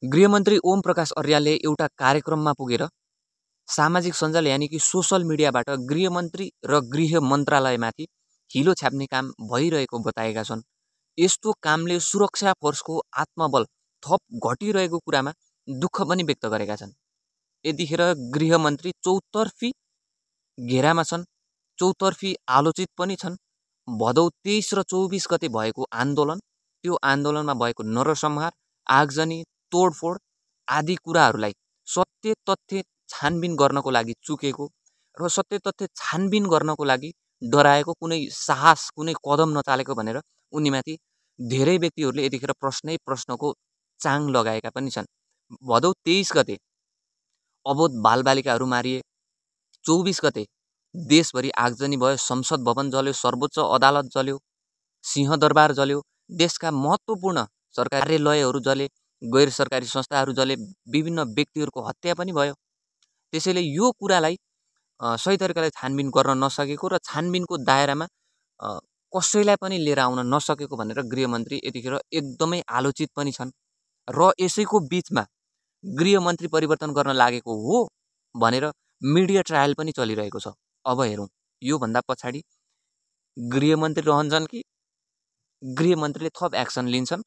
गृहमन्त्री ओम प्रकाश अर्यालले एउटा कार्यक्रममा पुगेर सामाजिक सञ्जाल यानि कि सोसल मिडियाबाट गृहमन्त्री र गृह मन्त्रालयमाथि हिलो छाप्ने काम भइरहेको बताएका छन्। यस्तो कामले सुरक्षा फोर्सको आत्मबल थप घटिरहेको कुरामा दुःख पनि व्यक्त गरेका छन्। यतिखेर गृहमन्त्री चौतर्फी घेरामा छन्, चौतर्फी आलोचित पनि छन्। भदौ 23 र 24 गते भएको आन्दोलन, त्यो आन्दोलनमा भएको नरसंहार, आगजनी, तोडफोड आदि कुराहरूलाई सत्य तथ्य छानबिन गर्नको लागि चुकेको र सत्य तथ्य छानबिन गर्नको लागि डराएको, कुनै साहस कुनै कदम नचालेको भनेर उनीमाथि धेरै व्यक्तिहरूले यतिखेर प्रश्नको चाङ लगाएका पनि छन्। भदौ 23 गते अबोध बालबालिकाहरू मारिए, 24 गते देशभरि आगजनी भयो, संसद भवन जल्यो, सर्वोच्च अदालत जल्यो, सिंहदरबार जल्यो, देशका महत्त्वपूर्ण सरकारी कार्यालयहरू जले, गैर सरकारी संस्थाहरू जले, विभिन्न व्यक्तिहरूको हत्या पनि भयो। त्यसैले यो कुरालाई सही तरिकाले छानबिन गर्न नसकेको र छानबिनको दायरामा कसैलाई पनि लिएर आउन नसकेको भनेर गृहमन्त्री यतिखेर एकदमै आलोचित पनि छन्। र यसैको बीचमा गृहमन्त्री परिवर्तन गर्न लागेको हो भनेर मिडिया ट्रायल पनि चलिरहेको छ। अब हेरौँ योभन्दा पछाडि गृहमन्त्री रहन्छन् कि गृहमन्त्रीले थप एक्सन लिन्छन्